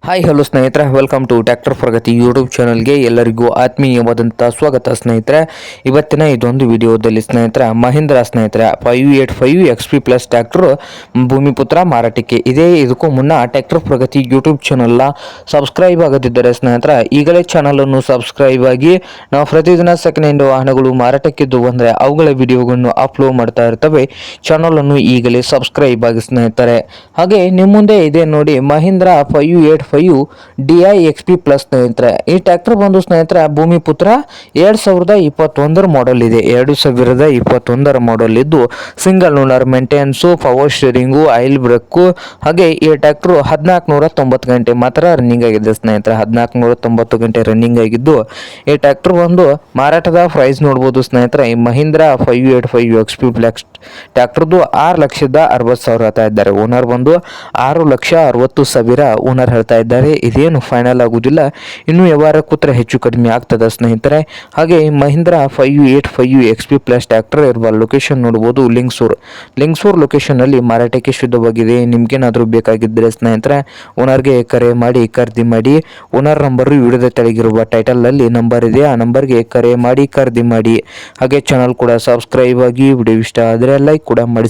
Hi hello ಸ್ನೇಹಿತರೆ, welcome to tractor Pragati YouTube ಚಾನಲ್ಗೆ ಎಲ್ಲರಿಗೂ ಆತ್ಮೀಯವಾದಂಥ ಸ್ವಾಗತ ಸ್ನೇಹಿತರೆ. ಇವತ್ತಿನ ಇದೊಂದು ವಿಡಿಯೋದಲ್ಲಿ ಸ್ನೇಹಿತರೆ ಮಹೀಂದ್ರ ಸ್ನೇಹಿತರೆ 585 XP ಪ್ಲಸ್ ಟ್ರ್ಯಾಕ್ಟರ್ ಭೂಮಿಪುತ್ರ ಮಾರಾಟಕ್ಕೆ ಇದೆ. ಇದಕ್ಕೂ ಮುನ್ನ ಟ್ರ್ಯಾಕ್ಟರ್ ಪ್ರಗತಿ ಯೂಟ್ಯೂಬ್ ಚಾನಲ್ನ ಸಬ್ಸ್ಕ್ರೈಬ್ ಆಗದಿದ್ದರೆ ಸ್ನೇಹಿತರೆ ಈಗಲೇ ಚಾನಲನ್ನು ಸಬ್ಸ್ಕ್ರೈಬ್ ಆಗಿ ನಾವು ಪ್ರತಿದಿನ ಸೆಕೆಂಡ್ ಹ್ಯಾಂಡ್ ವಾಹನಗಳು ಮಾರಾಟಕ್ಕಿದ್ದು ಬಂದರೆ ಅವುಗಳ ವಿಡಿಯೋಗಳನ್ನು ಅಪ್ಲೋಡ್ ಮಾಡ್ತಾ ಇರ್ತವೆ. ಚಾನಲನ್ನು ಈಗಲೇ ಸಬ್ಸ್ಕ್ರೈಬ್ ಆಗಿ ಸ್ನೇಹಿತರೆ. ಹಾಗೆ ನಿಮ್ಮ ಮುಂದೆ ಇದೆ ನೋಡಿ ಮಹೀಂದ್ರ 585 DI XP ಪ್ಲಸ್ ಸ್ನೇಹಿತರೆ. ಈ ಟ್ರ್ಯಾಕ್ಟರ್ ಬಂದು ಸ್ನೇಹಿತರೆ ಭೂಮಿಪುತ್ರ 2021 ಮಾಡೆಲ್ ಇದೆ. 2021 ಮಾಡೆಲ್ ಇದ್ದು single owner, maintenance, power steering, oil break. ಹಾಗೆ ಈ ಟ್ರ್ಯಾಕ್ಟರ್ 1490 ಗಂಟೆ ಮಾತ್ರ ರನ್ನಿಂಗ್ ಆಗಿದೆ ಸ್ನೇಹಿತರೆ. 1490 ಗಂಟೆ ರನ್ನಿಂಗ್ ಆಗಿದ್ದು ಈ ಟ್ರ್ಯಾಕ್ಟರ್ ಒಂದು ಮಾರಾಟದ ಪ್ರೈಸ್ ನೋಡ್ಬೋದು ಸ್ನೇಹಿತರೆ. ಈ ಮಹೀಂದ್ರ 585 XP ಪ್ಲಸ್ ಟ್ರ್ಯಾಕ್ಟರ್ದು 6,60,000 ಹೇಳ್ತಾ ಇದ್ದಾರೆ. ಓನರ್ ಬಂದು 6,60,000 ಓನರ್ ಹೇಳ್ತಾ ಇದ್ದಾರೆ. ಇದೇನು ಫೈನಲ್ ಆಗುವುದಿಲ್ಲ, ಇನ್ನು ವ್ಯವಹಾರ ಕೂತ್ರೆ ಹೆಚ್ಚು ಕಡಿಮೆ ಆಗ್ತದೆ ಸ್ನೇಹಿತರೆ. ಹಾಗೆ ಮಹೀಂದ್ರ 585 XP ಪ್ಲಸ್ ಟ್ರ್ಯಾಕ್ಟರ್ ಇರುವ ಲೊಕೇಶನ್ ನೋಡ್ಬೋದು ಲಿಂಗ್ಸೂರ್ ಲೊಕೇಶನ್ ಅಲ್ಲಿ ಮಾರಾಟಕ್ಕೆ ಶುದ್ಧವಾಗಿದೆ. ನಿಮ್ಗೇನಾದರೂ ಬೇಕಾಗಿದ್ದರೆ ಸ್ನೇಹಿತರೆ ಓನರ್ಗೆ ಕರೆ ಮಾಡಿ ಖರೀದಿ ಮಾಡಿ. ಓನರ್ ನಂಬರ್ ವಿಡಿಯೋದ ತೆಳಗಿರುವ ಟೈಟಲ್ ಅಲ್ಲಿ ನಂಬರ್ ಇದೆ, ಆ ನಂಬರ್ಗೆ ಕರೆ ಮಾಡಿ ಖರೀದಿ ಮಾಡಿ. ಹಾಗೆ ಚಾನಲ್ ಕೂಡ ಸಬ್ಸ್ಕ್ರೈಬ್ ಆಗಿ. ವಿಡಿಯೋ ಇಷ್ಟ ಆದರೆ ಲೈಕ್ ಕೂಡ ಮಾಡಿ.